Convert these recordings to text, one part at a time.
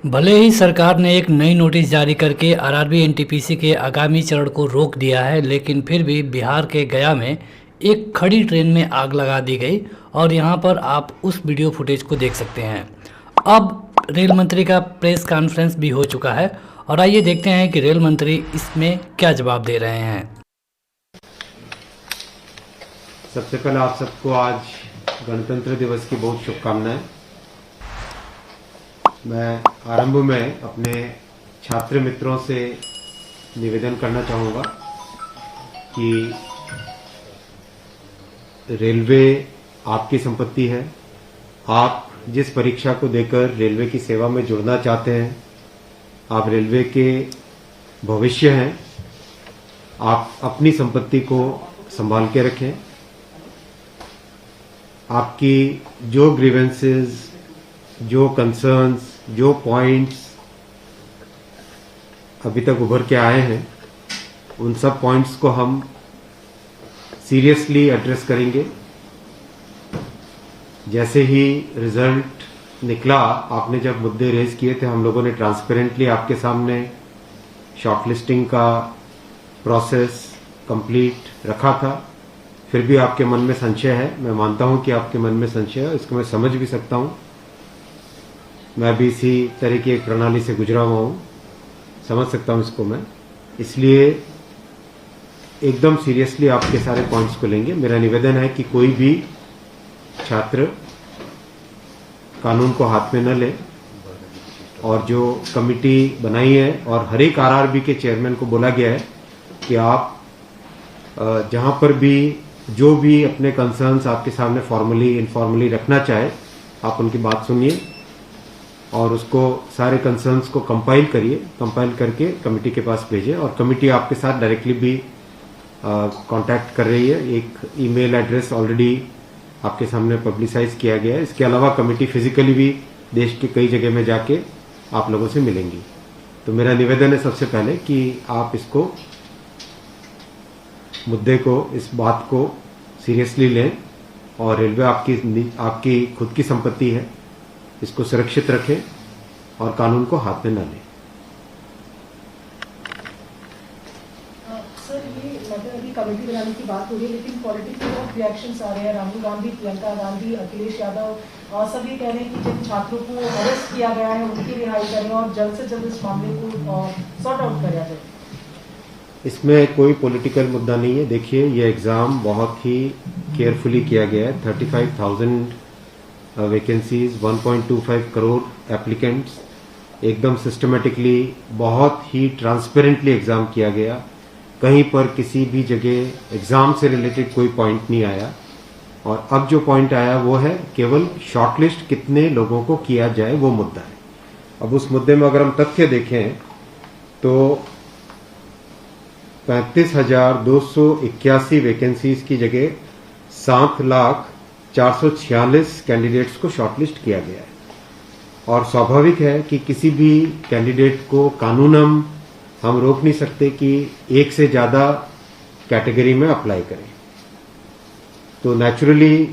भले ही सरकार ने एक नई नोटिस जारी करके आरआरबी एनटीपीसी के आगामी चरण को रोक दिया है, लेकिन फिर भी बिहार के गया में एक खड़ी ट्रेन में आग लगा दी गई और यहां पर आप उस वीडियो फुटेज को देख सकते हैं। अब रेल मंत्री का प्रेस कॉन्फ्रेंस भी हो चुका है और आइए देखते हैं कि रेल मंत्री इसमें क्या जवाब दे रहे हैं। सबसे पहले आप सबको आज गणतंत्र दिवस की बहुत शुभकामनाएं। मैं आरंभ में अपने छात्र मित्रों से निवेदन करना चाहूँगा कि रेलवे आपकी संपत्ति है। आप जिस परीक्षा को देकर रेलवे की सेवा में जुड़ना चाहते हैं, आप रेलवे के भविष्य हैं। आप अपनी संपत्ति को संभाल के रखें। आपकी जो ग्रीवेंसेस, जो कंसर्न्स, जो पॉइंट्स अभी तक उभर के आए हैं, उन सब पॉइंट्स को हम सीरियसली एड्रेस करेंगे। जैसे ही रिजल्ट निकला, आपने जब मुद्दे रेज किए थे, हम लोगों ने ट्रांसपेरेंटली आपके सामने शॉर्टलिस्टिंग का प्रोसेस कंप्लीट रखा था। फिर भी आपके मन में संशय है। मैं मानता हूं कि आपके मन में संशय है, इसको मैं समझ भी सकता हूं। मैं भी इसी तरह की एक प्रणाली से गुजरा हुआ हूं, समझ सकता हूं इसको मैं। इसलिए एकदम सीरियसली आपके सारे पॉइंट्स को लेंगे। मेरा निवेदन है कि कोई भी छात्र कानून को हाथ में न ले, और जो कमिटी बनाई है और हर एक आरआरबी के चेयरमैन को बोला गया है कि आप जहां पर भी जो भी अपने कंसर्न्स आपके सामने फॉर्मली इनफॉर्मली रखना चाहे, आप उनकी बात सुनिए और उसको सारे कंसर्न्स को कंपाइल करिए। कंपाइल करके कमेटी के पास भेजें और कमेटी आपके साथ डायरेक्टली भी कांटेक्ट कर रही है। एक ईमेल एड्रेस ऑलरेडी आपके सामने पब्लिसाइज किया गया है। इसके अलावा कमेटी फिजिकली भी देश के कई जगह में जाके आप लोगों से मिलेंगी। तो मेरा निवेदन है सबसे पहले कि आप इसको मुद्दे को, इस बात को सीरियसली लें और रेलवे आपकी खुद की संपत्ति है, इसको सुरक्षित रखें और कानून को हाथ में न लें। सर, ये मतलब अभी कमेटी बनाने की बात हो रही है, लेकिन पॉलिटिकल रिएक्शंस आ रहे हैं। राहुल गांधी, प्रियंका गांधी, अखिलेश यादव सब ये कह रहे हैं कि जिन छात्रों को अरेस्ट किया गया है उनकी रिहाई करें और जल्द से जल्द इस मामले को सॉर्ट आउट किया जाए। इसमें कोई पॉलिटिकल मुद्दा नहीं है। देखिए, ये एग्जाम बहुत ही केयरफुली किया गया है। 35,000 वैकेंसीज, 1.25 करोड़ एप्लीकेंट्स, एकदम सिस्टमेटिकली, बहुत ही ट्रांसपेरेंटली एग्जाम किया गया। कहीं पर किसी भी जगह एग्जाम से रिलेटेड कोई पॉइंट नहीं आया। और अब जो पॉइंट आया वो है केवल शॉर्टलिस्ट कितने लोगों को किया जाए, वो मुद्दा है। अब उस मुद्दे में अगर हम तथ्य देखें तो 35,281 वैकेंसीज की जगह 7,446 कैंडिडेट्स को शॉर्टलिस्ट किया गया है। और स्वाभाविक है कि किसी भी कैंडिडेट को कानूनन हम रोक नहीं सकते कि एक से ज्यादा कैटेगरी में अप्लाई करें। तो नेचुरली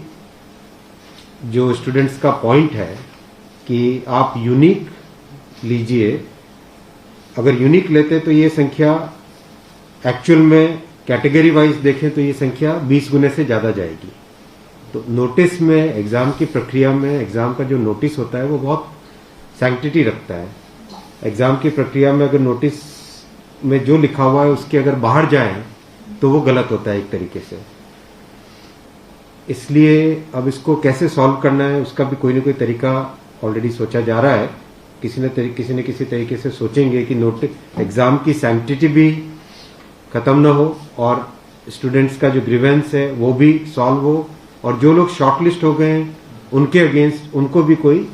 जो स्टूडेंट्स का पॉइंट है कि आप यूनिक लीजिए, अगर यूनिक लेते तो ये संख्या एक्चुअल में कैटेगरी वाइज देखें तो ये संख्या 20 गुने से ज्यादा जाएगी। तो नोटिस में, एग्जाम की प्रक्रिया में, एग्जाम का जो नोटिस होता है वो बहुत सैंक्टिटी रखता है। एग्जाम की प्रक्रिया में अगर नोटिस में जो लिखा हुआ है उसके अगर बाहर जाए तो वो गलत होता है एक तरीके से। इसलिए अब इसको कैसे सॉल्व करना है उसका भी कोई ना कोई तरीका ऑलरेडी सोचा जा रहा है। किसी न किसी तरीके से सोचेंगे कि नोटिस एग्जाम की सैंक्टिटी भी खत्म न हो और स्टूडेंट्स का जो ग्रीवेंस है वो भी सॉल्व हो, और जो लोग शॉर्टलिस्ट हो गए हैं उनके अगेंस्ट उनको भी कोई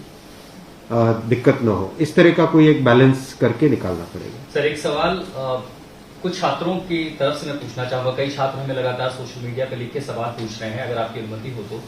दिक्कत न हो। इस तरह का कोई एक बैलेंस करके निकालना पड़ेगा। सर, एक सवाल कुछ छात्रों की तरफ से मैं पूछना चाहूंगा। कई छात्र हमें लगातार सोशल मीडिया पर लिख के सवाल पूछ रहे हैं, अगर आपकी अनुमति हो तो।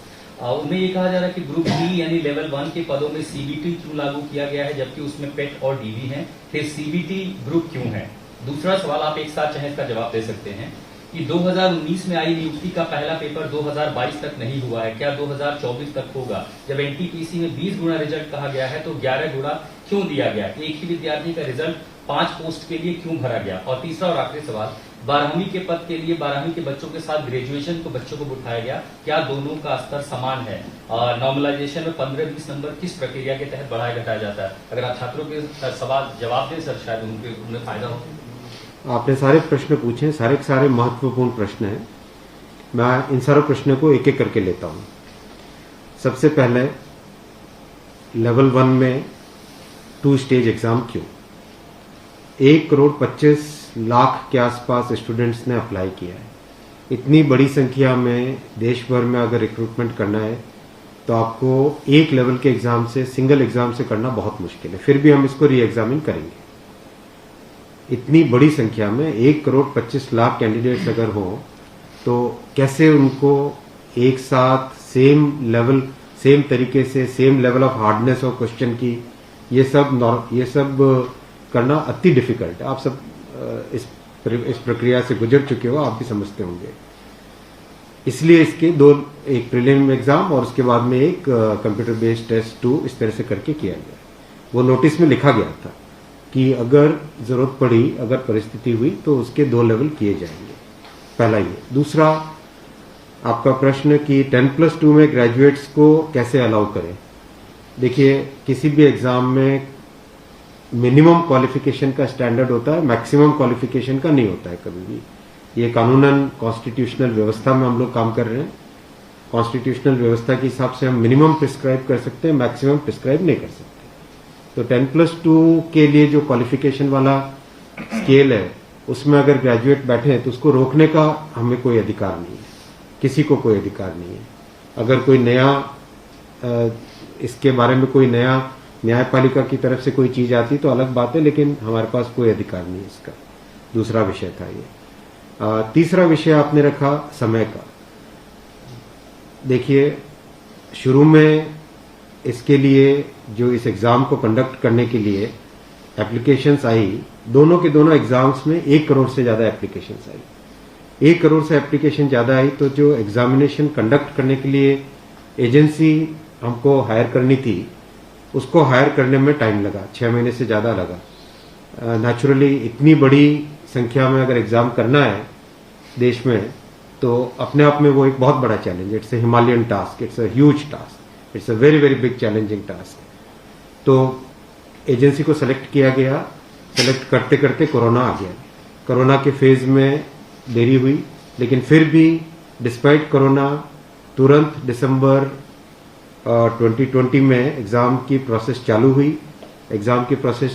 उनमें ये कहा जा रहा है कि ग्रुप डी यानी लेवल 1 के पदों में सीबीटी क्यों लागू किया गया है, जबकि उसमें पेट और डीवी है। फिर सीबीटी ग्रुप क्यों है? दूसरा सवाल, आप एक साथ चाहे इसका जवाब दे सकते हैं, कि 2019 में आई नियुक्ति का पहला पेपर 2022 तक नहीं हुआ है, क्या 2024 तक होगा? जब एनटीपीसी में 20 गुना रिजल्ट कहा गया है तो 11 गुना क्यों दिया गया, एक ही विद्यार्थी का रिजल्ट 5 पोस्ट के लिए क्यों भरा गया। और तीसरा और आखिरी सवाल, 12वीं के पद के लिए 12वीं के बच्चों के साथ ग्रेजुएशन को बच्चों को बिठाया गया, क्या दोनों का स्तर समान है? नॉर्मलाइजेशन में 15-20 नंबर किस प्रक्रिया के तहत बढ़ाया घटाया जाता है? अगर आप छात्रों के सवाल जवाब दें सर, शायद उन्हें फायदा हो। आपने सारे प्रश्न पूछे, सारे महत्वपूर्ण प्रश्न हैं। मैं इन सारे प्रश्नों को एक एक करके लेता हूं। सबसे पहले लेवल 1 में 2 स्टेज एग्जाम क्यों? 1,25,00,000 के आसपास स्टूडेंट्स ने अप्लाई किया है। इतनी बड़ी संख्या में देश भर में अगर रिक्रूटमेंट करना है तो आपको एक लेवल के एग्जाम से, सिंगल एग्जाम से करना बहुत मुश्किल है। फिर भी हम इसको री एग्जामिन करेंगे। इतनी बड़ी संख्या में 1,25,00,000 कैंडिडेट्स अगर हो तो कैसे उनको एक साथ सेम तरीके से सेम लेवल ऑफ हार्डनेस और क्वेश्चन की ये सब करना अति डिफिकल्ट है। आप सब इस प्रक्रिया से गुजर चुके हो, आप भी समझते होंगे। इसलिए इसके एक प्रीलिम एग्जाम और उसके बाद में एक कंप्यूटर बेस्ड टेस्ट 2 इस तरह से करके किया गया। वो नोटिस में लिखा गया था कि अगर जरूरत पड़ी, अगर परिस्थिति हुई तो उसके 2 लेवल किए जाएंगे। पहला ये। दूसरा आपका प्रश्न कि 10+2 में ग्रेजुएट्स को कैसे अलाउ करें। देखिए, किसी भी एग्जाम में मिनिमम क्वालिफिकेशन का स्टैंडर्ड होता है, मैक्सिमम क्वालिफिकेशन का नहीं होता है कभी भी। ये कानूनन कॉन्स्टिट्यूशनल व्यवस्था में हम लोग काम कर रहे हैं। कॉन्स्टिट्यूशनल व्यवस्था के हिसाब से हम मिनिमम प्रिस्क्राइब कर सकते हैं, मैक्सिमम प्रिस्क्राइब नहीं कर सकते। तो 10+2 के लिए जो क्वालिफिकेशन वाला स्केल है उसमें अगर ग्रेजुएट बैठे हैं तो उसको रोकने का हमें कोई अधिकार नहीं है, किसी को कोई अधिकार नहीं है। अगर कोई नया इसके बारे में कोई नया न्यायपालिका की तरफ से कोई चीज आती तो अलग बात है, लेकिन हमारे पास कोई अधिकार नहीं है इसका। दूसरा विषय था ये। तीसरा विषय आपने रखा समय का। देखिए, शुरू में इसके लिए जो इस एग्जाम को कंडक्ट करने के लिए एप्लीकेशंस आई, दोनों के दोनों एग्जाम्स में 1 करोड़ से ज्यादा एप्लीकेशंस आई। 1 करोड़ से एप्लीकेशन ज्यादा आई तो जो एग्जामिनेशन कंडक्ट करने के लिए एजेंसी हमको हायर करनी थी, उसको हायर करने में टाइम लगा, 6 महीने से ज्यादा लगा। नेचुरली इतनी बड़ी संख्या में अगर एग्जाम करना है देश में तो अपने आप में वो एक बहुत बड़ा challenge. It's a Himalayan task, it's a huge task, it's a very very big challenging task. तो एजेंसी को सेलेक्ट किया गया। सेलेक्ट करते करते कोरोना आ गया। कोरोना के फेज में देरी हुई, लेकिन फिर भी डिस्पाइट कोरोना तुरंत दिसंबर 2020 में एग्जाम की प्रोसेस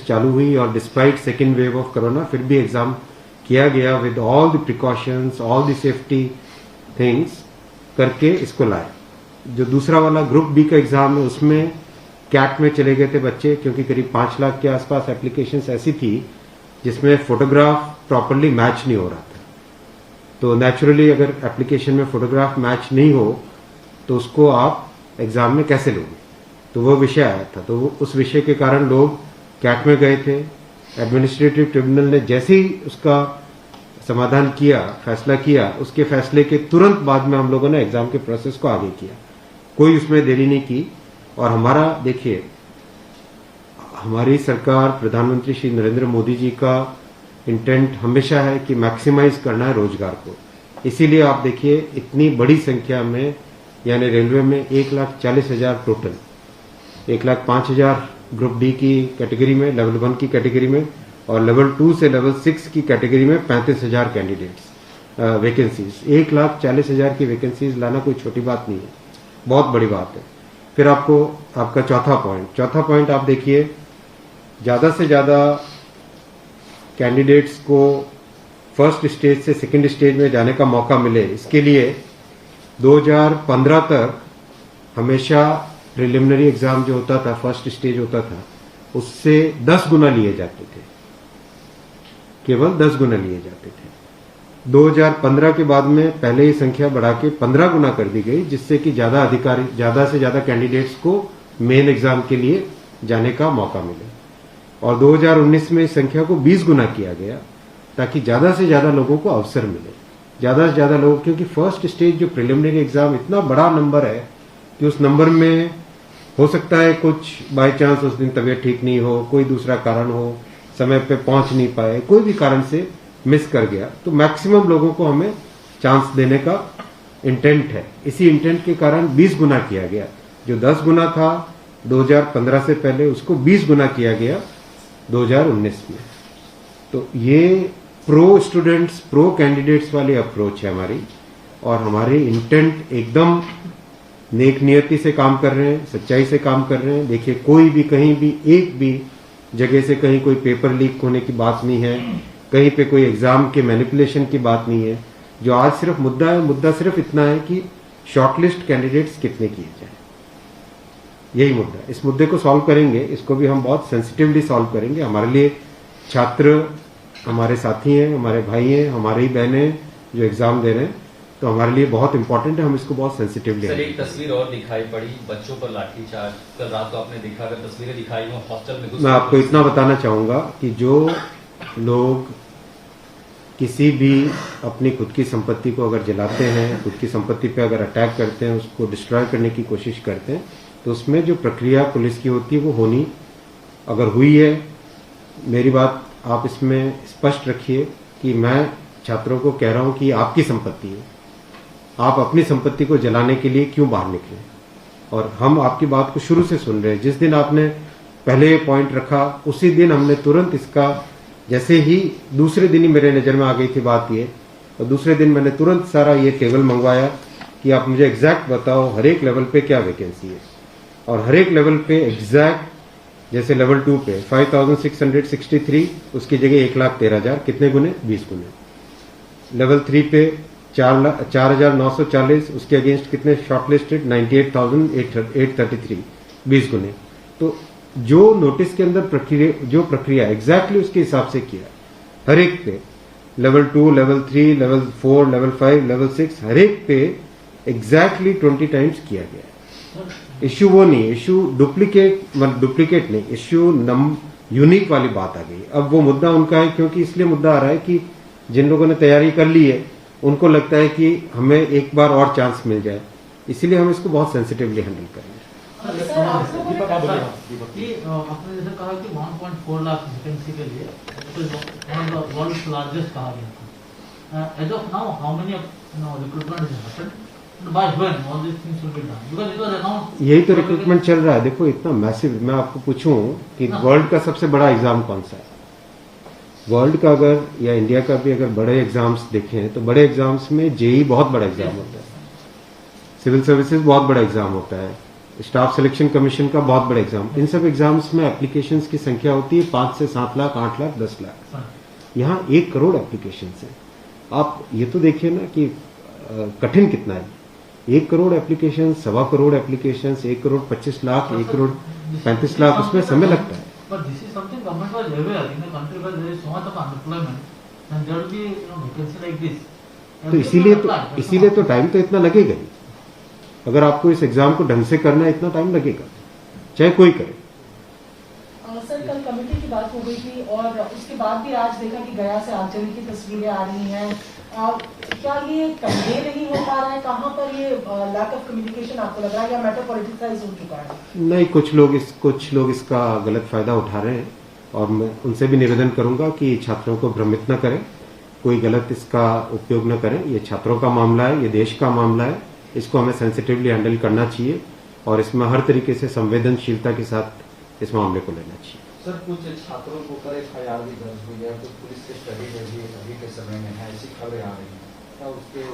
चालू हुई और despite second wave of corona फिर भी एग्जाम किया गया with all the precautions, all the safety things करके इसको लाए। जो दूसरा वाला ग्रुप बी का एग्जाम है उसमें कैट में चले गए थे बच्चे, क्योंकि करीब 5 लाख के आसपास एप्लीकेशंस ऐसी थी जिसमें फोटोग्राफ प्रॉपरली मैच नहीं हो रहा था। तो नेचुरली अगर एप्लीकेशन में फोटोग्राफ मैच नहीं हो तो उसको आप एग्जाम में कैसे लोगे, तो वो विषय आया था। तो उस विषय के कारण लोग कैट में गए थे। एडमिनिस्ट्रेटिव ट्रिब्यूनल ने जैसे ही उसका समाधान किया, फैसला किया, उसके फैसले के तुरंत बाद में हम लोगों ने एग्जाम के प्रोसेस को आगे किया, कोई उसमें देरी नहीं की। और हमारा देखिए, हमारी सरकार, प्रधानमंत्री श्री नरेंद्र मोदी जी का इंटेंट हमेशा है कि मैक्सिमाइज करना है रोजगार को। इसीलिए आप देखिए इतनी बड़ी संख्या में, यानी रेलवे में 1,40,000 टोटल, 1,05,000 ग्रुप डी की कैटेगरी में, लेवल 1 की कैटेगरी में, और लेवल 2 से लेवल 6 की कैटेगरी में 35,000 कैंडिडेट्स वैकेंसीज। 1,40,000 की वैकेंसीज लाना कोई छोटी बात नहीं है, बहुत बड़ी बात है। फिर आपका चौथा पॉइंट आप देखिए, ज्यादा से ज्यादा कैंडिडेट्स को फर्स्ट स्टेज से सेकंड स्टेज में जाने का मौका मिले, इसके लिए 2015 तक हमेशा प्रिलिमिनरी एग्जाम जो होता था, फर्स्ट स्टेज होता था, उससे 10 गुना लिए जाते थे, केवल 10 गुना लिए जाते थे। 2015 के बाद में पहले ही संख्या बढ़ा के 15 गुना कर दी गई, जिससे कि ज्यादा से ज्यादा कैंडिडेट्स को मेन एग्जाम के लिए जाने का मौका मिले। और 2019 में इस संख्या को 20 गुना किया गया, ताकि ज्यादा से ज्यादा लोगों को अवसर मिले, ज्यादा से ज्यादा लोग, क्योंकि फर्स्ट स्टेज जो प्रिलिमिनरी एग्जाम इतना बड़ा नंबर है कि उस नंबर में हो सकता है कुछ बाय चांस उस दिन तबीयत ठीक नहीं हो, कोई दूसरा कारण हो, समय पे पहुंच नहीं पाए, कोई भी कारण से मिस कर गया, तो मैक्सिमम लोगों को हमें चांस देने का इंटेंट है। इसी इंटेंट के कारण 20 गुना किया गया। जो 10 गुना था 2015 से पहले, उसको 20 गुना किया गया 2019 में। तो ये प्रो स्टूडेंट्स, प्रो कैंडिडेट्स वाली अप्रोच है हमारी, और हमारी इंटेंट एकदम नेक नियति से काम कर रहे हैं, सच्चाई से काम कर रहे हैं। देखिए, कोई भी कहीं भी एक भी जगह से कहीं कोई पेपर लीक होने की बात नहीं है, कहीं पे कोई एग्जाम के मैनिपुलेशन की बात नहीं है। जो आज सिर्फ मुद्दा है, मुद्दा सिर्फ इतना है कि शॉर्टलिस्ट कैंडिडेट्स कितने किए जाए, यही मुद्दा है। इस मुद्दे को सॉल्व करेंगे, इसको भी हम बहुत सेंसिटिवली सॉल्व करेंगे। हमारे लिए छात्र हमारे साथी हैं, हमारे भाई हैं, हमारी बहनें जो एग्जाम दे रहे हैं, तो हमारे लिए बहुत इंपॉर्टेंट है। हम इसको बहुत सेंसिटिवली सर, एक तस्वीर और दिखाई पड़ी, बच्चों पर लाठीचार्ज। कल रात को आपने देखा, अगर तस्वीरें दिखाई हो हॉस्टल में, मैं आपको इतना बताना चाहूंगा कि जो लोग किसी भी अपनी खुद की संपत्ति को अगर जलाते हैं, खुद की संपत्ति पे अगर अटैक करते हैं, उसको डिस्ट्रॉय करने की कोशिश करते हैं, तो उसमें जो प्रक्रिया पुलिस की होती है वो होनी, अगर हुई है, मेरी बात आप इसमें स्पष्ट रखिए कि मैं छात्रों को कह रहा हूं कि आपकी संपत्ति है, आप अपनी संपत्ति को जलाने के लिए क्यों बाहर निकले। और हम आपकी बात को शुरू से सुन रहे हैं। जिस दिन आपने पहले पॉइंट रखा, उसी दिन हमने तुरंत इसका, जैसे ही दूसरे दिन ही मेरे नज़र में आ गई थी बात ये, और दूसरे दिन मैंने तुरंत सारा ये टेबल मंगवाया कि आप मुझे एग्जैक्ट बताओ हर एक लेवल पे क्या वैकेंसी है, और हर एक लेवल पे एग्जैक्ट, जैसे लेवल 2 पे 5663, उसकी जगह 1,13,000, कितने गुने? 20 गुने। लेवल 3 पे 4,940, उसके अगेंस्ट कितने शॉर्टलिस्टेड? 98,833, 20 गुने। तो जो नोटिस के अंदर जो प्रक्रिया एग्जैक्टली उसके हिसाब से किया, हर एक पे level 2, level 3, level 4, level 5, level 6, हर एक पे एग्जैक्टली 20 टाइम्स किया गया। इश्यू वो नहीं, इश्यू डुप्लीकेट नहीं, इश्यू यूनिक वाली बात आ गई। अब वो मुद्दा उनका है, क्योंकि इसलिए मुद्दा आ रहा है कि जिन लोगों ने तैयारी कर ली है, उनको लगता है कि हमें एक बार और चांस मिल जाए, इसीलिए हम इसको बहुत सेंसिटिवली हैंडल कर रहे हैं। आपने जैसे कहा कि 1.4 लाख वैकेंसी के लिए वर्ल्ड लार्जेस्ट कहा गया था। As of now how many recruitment is happened, by when all this things will be done, because it was announced. यही तो रिक्रूटमेंट चल रहा है। देखो, इतना मैसिव, मैं आपको पूछूं कि वर्ल्ड का सबसे बड़ा एग्जाम कौन सा है? वर्ल्ड का अगर, या इंडिया का भी अगर बड़े एग्जाम्स देखें, तो बड़े एग्जाम्स में जेई बहुत बड़ा एग्जाम होता है, सिविल सर्विसेज बहुत बड़ा एग्जाम होता है, स्टाफ सिलेक्शन कमीशन का बहुत बड़ा एग्जाम। इन सब एग्जाम्स में एप्लीकेशंस की संख्या होती है 5 से 7 लाख, 8 लाख, 10 लाख। यहाँ 1 करोड़ एप्लीकेशंस हैं। आप ये तो देखिए ना कि कठिन कितना है। 1 करोड़ एप्लीकेशन, 1.25 करोड़ एप्लीकेशन, 1 करोड़ 25 लाख, 1 करोड़ 35 लाख, उसमें समय लगता है। But this is something government was aware in a country where there is so much of unemployment, and there will be vacancy like this. तो इसीलिए तो टाइम तो इतना लगेगा ही। अगर आपको इस एग्जाम को ढंग से करना है, इतना टाइम लगेगा, चाहे कोई करे। सर, कल कमेटी की बात हो गई थी, और उसके बाद भी आज देखा कि गया से आगजनी की तस्वीरें आ रही हैं। क्या ये कन्वे नहीं हो पा रहा है? कहाँ पर ये लैक ऑफ कम्युनिकेशन आपको लग रहा है, या मैटर पॉलिटिसाइज हो चुका है? नहीं, कुछ लोग इसका गलत फायदा उठा रहे हैं, और मैं उनसे भी निवेदन करूंगा कि छात्रों को भ्रमित न करें, कोई गलत इसका उपयोग न करें। ये छात्रों का मामला है, ये देश का मामला है, इसको हमें सेंसिटिवली हैंडल करना चाहिए, और इसमें हर तरीके से संवेदनशीलता के साथ इस मामले को लेना चाहिए। सर, कुछ छात्रों को ऊपर FIR भी दर्ज हुई है, कुछ पुलिस के स्टडी में भी अभी के समय में है, ऐसी खबरें आ रही हैं।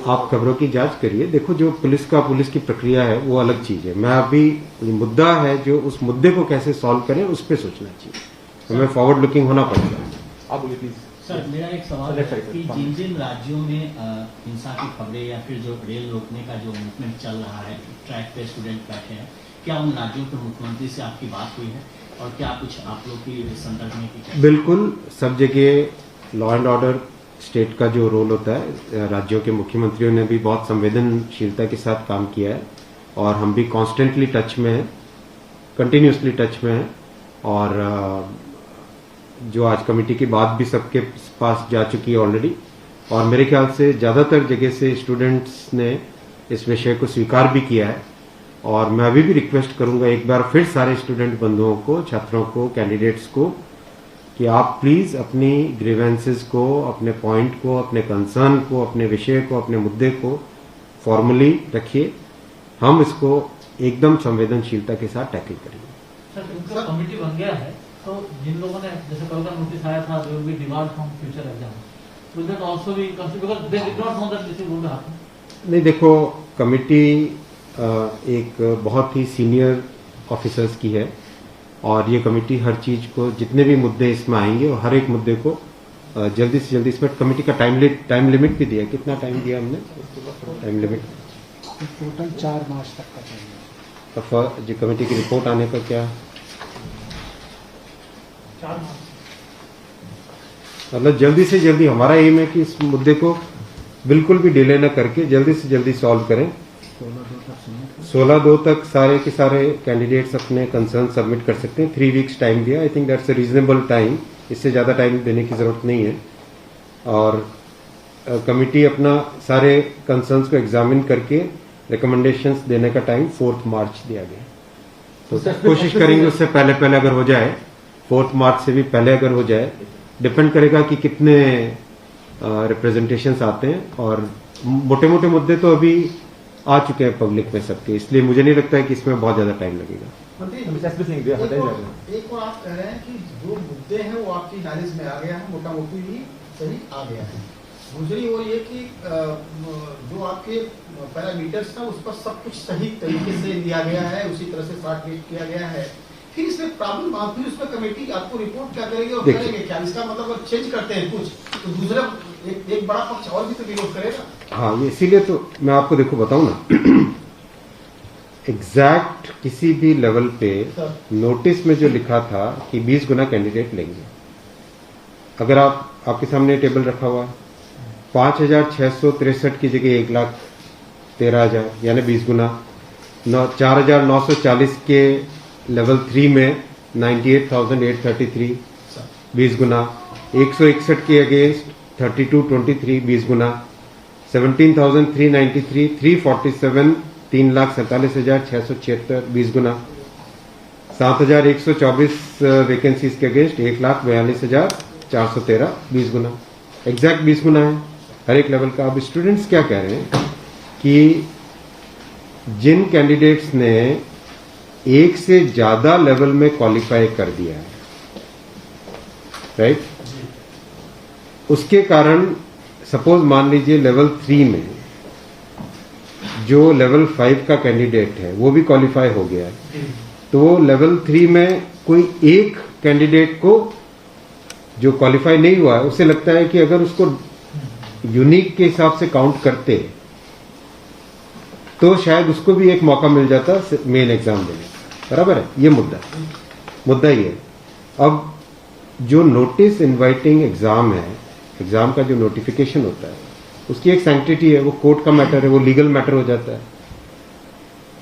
आप खबरों की जांच करिए। देखो, जो पुलिस की प्रक्रिया है वो अलग चीज है। मैं अभी मुद्दा है, जो उस मुद्दे को कैसे सॉल्व करें उस पर सोचना चाहिए, हमें फॉरवर्ड लुकिंग होना पड़ेगा। आप बोलिए प्लीज। सर, मेरा एक सवाल है कि जिन जिन राज्यों में हिंसा की खबरें या फिर जो रेल रोकने का जो मूवमेंट चल रहा है, ट्रैक पे स्टूडेंट बैठे हैं, क्या उन राज्यों के मुख्यमंत्री से आपकी बात हुई है, और क्या कुछ आप लोग की संदर्भ में की? बिल्कुल, सब जगह लॉ एंड ऑर्डर स्टेट का जो रोल होता है, राज्यों के मुख्यमंत्रियों ने भी बहुत संवेदनशीलता के साथ काम किया है, और हम भी कॉन्स्टेंटली टच में हैं, कंटिन्यूसली टच में हैं। और जो आज कमेटी की बात भी सबके पास जा चुकी है ऑलरेडी, और मेरे ख्याल से ज़्यादातर जगह से स्टूडेंट्स ने इस विषय को स्वीकार भी किया है, और मैं अभी भी रिक्वेस्ट करूंगा एक बार फिर सारे स्टूडेंट बंधुओं को, छात्रों को, कैंडिडेट्स को कि आप प्लीज अपनी ग्रीवेंसेस को, अपने पॉइंट को, अपने कंसर्न को, अपने विषय को, अपने मुद्दे को फॉर्मली रखिए। हम इसको एकदम संवेदनशीलता के साथ टैकल करेंगे। सर इनका कमेटी बन गया है, तो जिन लोगों ने जैसे कल का नोटिस आया था they will be debarred from future exam, will that also be considered because they did not know that this is going to happen? नहीं, देखो कमेटी एक बहुत ही सीनियर ऑफिसर्स की है और ये कमेटी हर चीज को, जितने भी मुद्दे इसमें आएंगे और हर एक मुद्दे को जल्दी से जल्दी, इसमें कमेटी का टाइम लिमिट भी दिया है। कितना टाइम दिया हमने टाइम लिमिट? टोटल 4 मार्च तक का चाहिए। तो जो कमेटी की रिपोर्ट आने का क्या 4 मार्च, मतलब जल्दी से जल्दी हमारा एम है कि इस मुद्दे को बिल्कुल भी डिले न करके जल्दी से जल्दी सॉल्व करें। 16/2 तक सारे के सारे कैंडिडेट्स अपने कंसर्न सबमिट कर सकते हैं। 3 वीक्स टाइम दिया, I think that's a reasonable time, इससे ज़्यादा टाइम देने की ज़रूरत नहीं है। और कमिटी अपना सारे कंसर्न्स को एग्जामिन करके रिकमेंडेशंस देने का टाइम 4 मार्च दिया गया। तो कोशिश करेंगे उससे पहले पहले अगर हो जाए, 4 मार्च से भी पहले अगर हो जाए, डिपेंड करेगा कि कितने रिप्रेजेंटेशंस आते हैं। और मोटे मोटे मुद्दे तो अभी आ चुके हैं पब्लिक में सबके, इसलिए मुझे नहीं लगता है कि इसमें बहुत ज्यादा टाइम लगेगा। एक और आप कह रहे हैं कि जो मुद्दे हैं वो आपकी नॉलेज में आ गया है, मोटा मोटी ही सही आ गया है। दूसरी वो ये कि जो आपके पैरामीटर्स था उस पर सब कुछ सही तरीके से लिया गया है, उसी तरह से शॉर्ट लिस्ट किया गया है। फिर इसमें प्रॉब्लम आती है, उसमें कमेटी आपको रिपोर्ट क्या करेगी और करेंगे क्या? इसका मतलब अगर चेंज करते हैं कुछ तो दूसरा एक बड़ा पक्ष और भी तो विरोध करेगा। हाँ, ये इसीलिए तो मैं आपको देखो बताऊं ना, एग्जैक्ट किसी भी लेवल पे नोटिस में जो लिखा था कि 20 गुना कैंडिडेट लेंगे, अगर आपके सामने टेबल रखा हुआ है, 5,663 की जगह 1,13,000 यानी 20 गुना, 4,940 के लेवल 3 में 98,833 20 गुना, 161 के अगेंस्ट 3223 20 गुना, 17,393 347 3,47,676 20 गुना, 7,124 वैकेंसीज के अगेंस्ट 1,42,413 20 गुना, एग्जैक्ट 20 गुना है हर एक लेवल का। अब स्टूडेंट्स क्या कह रहे हैं कि जिन कैंडिडेट्स ने एक से ज्यादा लेवल में क्वालिफाई कर दिया है, राइट, उसके कारण सपोज मान लीजिए लेवल 3 में जो लेवल 5 का कैंडिडेट है वो भी क्वालिफाई हो गया है, तो वो लेवल 3 में कोई एक कैंडिडेट को जो क्वालिफाई नहीं हुआ है, उसे लगता है कि अगर उसको यूनिक के हिसाब से काउंट करते तो शायद उसको भी एक मौका मिल जाता मेन एग्जाम देने का। बराबर है, ये मुद्दा ही है। अब जो नोटिस इनवाइटिंग एग्जाम है, एग्जाम का जो नोटिफिकेशन होता है, उसकी एक सैंक्टिटी है, वो कोर्ट का मैटर है, वो लीगल मैटर हो जाता है।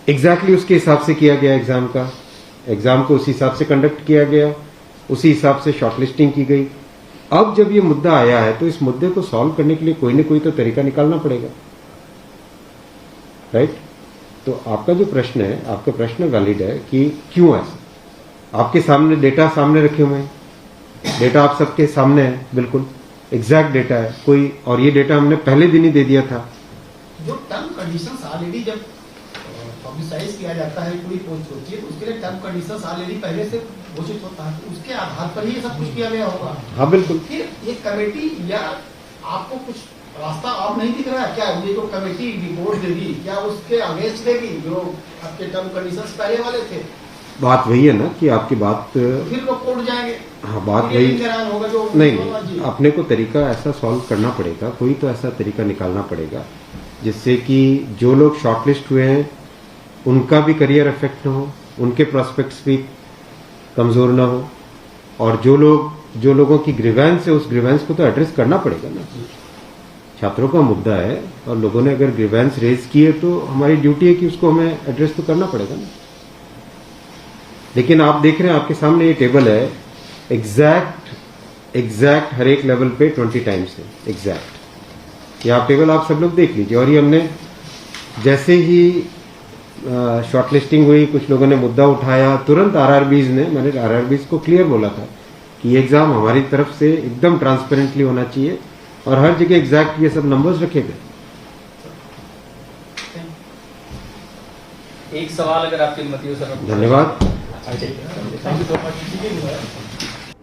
एग्जैक्टली उसके हिसाब से किया गया एग्जाम को उसी हिसाब से कंडक्ट किया गया, उसी हिसाब से शॉर्टलिस्टिंग की गई। अब जब ये मुद्दा आया है तो इस मुद्दे को सॉल्व करने के लिए कोई ना कोई तो तरीका निकालना पड़ेगा, राइट? तो आपका जो प्रश्न है, आपका प्रश्न वैलिड है कि क्यों ऐसा। आपके सामने डेटा सामने रखे हुए हैं, डेटा आप सबके सामने है, बिल्कुल एग्जैक्ट डेटा है कोई, और ये डेटा हमने पहले दिन ही दे दिया था। जो टर्म कंडीशंस ऑलरेडी जब पब्लिसाइज किया जाता है, कोई पोस्ट होती है तो उसके लिए टर्म कंडीशंस ऑलरेडी पहले से घोषित होता है, तो उसके आधार पर ही ये सब कुछ किया गया होगा। हाँ बिल्कुल। फिर ये कमेटी या आपको कुछ रास्ता और नहीं दिख रहा है क्या? ये जो कमेटी रिपोर्ट देगी क्या उसके अगेंस्ट देगी जो आपके टर्म कंडीशंस पहले वाले थे? बात वही है ना कि आपकी बात, फिर लोग कोर्ट जाएंगे। हाँ बात वही होगा जो नहीं, अपने को तरीका ऐसा सॉल्व करना पड़ेगा, कोई तो ऐसा तरीका निकालना पड़ेगा जिससे कि जो लोग शॉर्टलिस्ट हुए हैं उनका भी करियर इफेक्ट न हो, उनके प्रोस्पेक्ट्स भी कमजोर ना हो, और जो लोगों की ग्रीवेंस है उस ग्रीवेंस को तो एड्रेस करना पड़ेगा ना। छात्रों का मुद्दा है और लोगों ने अगर ग्रीवेंस रेज की है तो हमारी ड्यूटी है कि उसको हमें एड्रेस तो करना पड़ेगा ना। लेकिन आप देख रहे हैं आपके सामने ये टेबल है, एग्जैक्ट हर एक लेवल पे 20 टाइम्स है एग्जैक्ट। ये आप टेबल आप सब लोग देख लीजिए। और ये हमने जैसे ही शॉर्टलिस्टिंग हुई, कुछ लोगों ने मुद्दा उठाया, तुरंत आरआरबीज ने, मैंने आरआरबीज को क्लियर बोला था कि ये एग्जाम हमारी तरफ से एकदम ट्रांसपेरेंटली होना चाहिए और हर जगह एग्जैक्ट ये सब नंबर्स रखे गए। एक सवाल अगर आपकी अनुमति हो सर। धन्यवाद।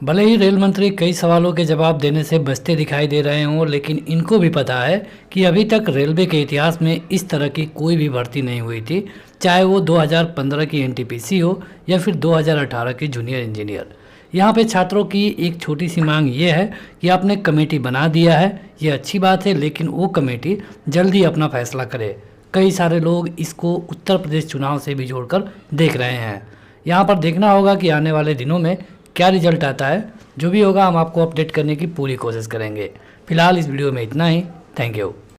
भले ही रेल मंत्री कई सवालों के जवाब देने से बचते दिखाई दे रहे हों, लेकिन इनको भी पता है कि अभी तक रेलवे के इतिहास में इस तरह की कोई भी भर्ती नहीं हुई थी, चाहे वो 2015 की एनटीपीसी हो या फिर 2018 की जूनियर इंजीनियर। यहाँ पे छात्रों की एक छोटी सी मांग ये है कि आपने कमेटी बना दिया है, ये अच्छी बात है, लेकिन वो कमेटी जल्दी अपना फैसला करे। कई सारे लोग इसको उत्तर प्रदेश चुनाव से भी जोड़कर देख रहे हैं। यहाँ पर देखना होगा कि आने वाले दिनों में क्या रिजल्ट आता है। जो भी होगा हम आपको अपडेट करने की पूरी कोशिश करेंगे। फिलहाल इस वीडियो में इतना ही। Thank you.